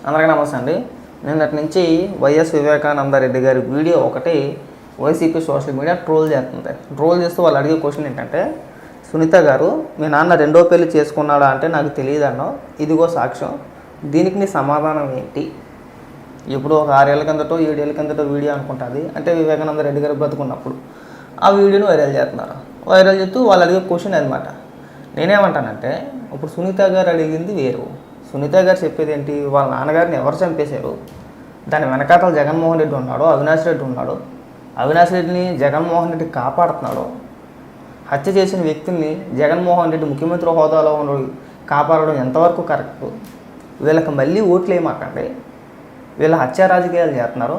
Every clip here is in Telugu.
అందరికీ నమస్తే అండి. నిన్నటి నుంచి వైఎస్ వివేకానంద రెడ్డి గారి వీడియో ఒకటి వైసీపీ సోషల్ మీడియా ట్రోల్ చేస్తుంది. ట్రోల్ చేస్తూ వాళ్ళు అడిగే క్వశ్చన్ ఏంటంటే, సునీత గారు మీ నాన్న రెండో పెళ్లి చేసుకున్నాడా అంటే నాకు తెలియదన్నో, ఇదిగో సాక్ష్యం, దీనికి నీ సమాధానం ఏంటి? ఇప్పుడు ఒక 6 ఏళ్ళ కిందటో 7 ఏళ్ళ కిందటో వీడియో అనుకుంటుంది, అంటే వివేకానంద రెడ్డి గారు బ్రతుకున్నప్పుడు ఆ వీడియోని వైరల్ చేస్తున్నారు. వైరల్ చేస్తూ వాళ్ళు అడిగే క్వశ్చన్ అనమాట. నేనేమంటానంటే, ఇప్పుడు సునీత గారు అడిగింది వేరు. సునీత గారు చెప్పేది ఏంటి? వాళ్ళ నాన్నగారిని ఎవరు చంపేశారు, దాని వెనకాతల జగన్మోహన్ రెడ్డి ఉన్నాడు, అవినాష్ రెడ్డి ఉన్నాడు, అవినాష్ రెడ్డిని జగన్మోహన్ రెడ్డి కాపాడుతున్నాడు, హత్య చేసిన వ్యక్తుల్ని జగన్మోహన్ రెడ్డి ముఖ్యమంత్రి హోదాలో ఉన్న కాపాడడం ఎంతవరకు కరెక్ట్? వీళ్ళకి మళ్ళీ ఓట్లు వేయమాకండి, వీళ్ళ హత్య రాజకీయాలు చేస్తున్నారు,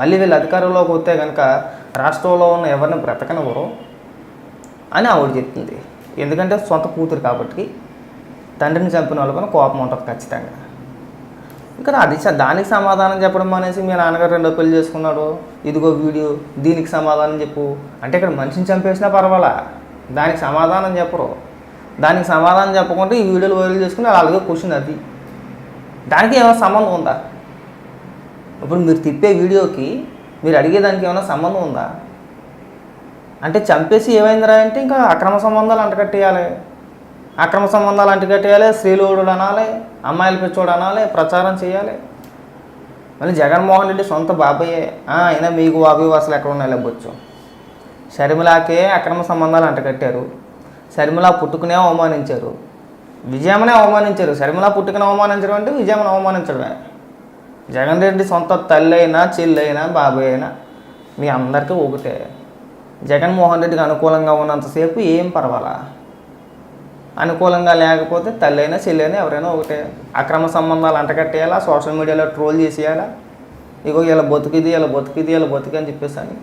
మళ్ళీ వీళ్ళ అధికారంలోకి వస్తే కనుక రాష్ట్రంలో ఉన్న ఎవరిని బ్రతకనివ్వరు అని ఆవిడ చెప్తుంది. ఎందుకంటే సొంత కూతురు కాబట్టి తండ్రిని చంపిన వాళ్ళకన్నా కోపం ఉంటుంది ఖచ్చితంగా. ఇక్కడ అది దానికి సమాధానం చెప్పడం అనేసి మీ నాన్నగారు రెండో పెళ్లి చేసుకున్నాడు, ఇదిగో వీడియో, దీనికి సమాధానం చెప్పు అంటే ఇక్కడ మనిషిని చంపేసినా పర్వాలా, దానికి సమాధానం చెప్పరు. దానికి సమాధానం చెప్పకుండా ఈ వీడియోలు వైరల్ చేసుకుని అలాగే క్వశ్చన్ అది. దానికి ఏమైనా సంబంధం ఉందా? ఇప్పుడు మీరు తిప్పే వీడియోకి మీరు అడిగేదానికి ఏమైనా సంబంధం ఉందా? అంటే చంపేసి ఏమైందిరా అంటే ఇంకా అక్రమ సంబంధాలు అంటకట్టేయాలి, అక్రమ సంబంధాలు అంటకట్టేయాలి, స్త్రీలోడు అనాలి, అమ్మాయిల పిచ్చోడు అనాలి, ప్రచారం చేయాలి. మళ్ళీ జగన్మోహన్ రెడ్డి సొంత బాబాయే అయినా మీకు బాబాయ్ అసలు ఎక్కడ ఉన్నాయి లేవచ్చు. షర్మిలాకే అక్రమ సంబంధాలు అంటకట్టారు, షర్మిల పుట్టుకునే అవమానించారు, విజయమ్మనే అవమానించారు. షర్మిల పుట్టుకుని అవమానించడం అంటే విజయమ్మని అవమానించడమే. జగన్ రెడ్డి సొంత తల్లి అయినా చెల్లి అయినా బాబాయ్ అయినా మీ అందరికీ ఒకటే. జగన్మోహన్ రెడ్డికి అనుకూలంగా ఉన్నంతసేపు ఏం పర్వాలా, అనుకూలంగా లేకపోతే తల్లి అయినా చెల్లి అయినా ఎవరైనా ఒకటే. అక్రమ సంబంధాలు అంటకట్టేయాలా, సోషల్ మీడియాలో ట్రోల్ చేసేయాలా, ఇగో ఇలా బతుకిది ఇలా బతుకిది ఇలా బతుకి అని చెప్పేసి అని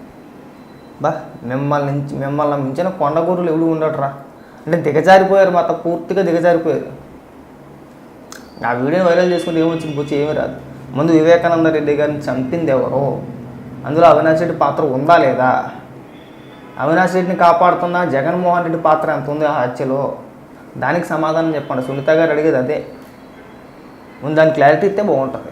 మిమ్మల్ని మించిన కొండగూరులు ఎవడు ఉండటరా అంటే దిగజారిపోయారు, మొత్తం పూర్తిగా దిగజారిపోయారు. ఆ వీడియోని వైరల్ చేసుకుంటే ఏమొచ్చింది? బుచ్చి ఏమీ రాదు. ముందు వివేకానంద రెడ్డి గారిని చంపింది ఎవరో, అందులో అవినాష్ రెడ్డి పాత్ర ఉందా లేదా, అవినాష్ రెడ్డిని కాపాడుతున్న జగన్మోహన్ రెడ్డి పాత్ర ఎంత ఉంది ఆ హత్యలో, దానికి సమాధానం చెప్పండి. సునీత గారు అడిగేది అదే. ముందు దానికి క్లారిటీ ఇస్తే బాగుంటుంది.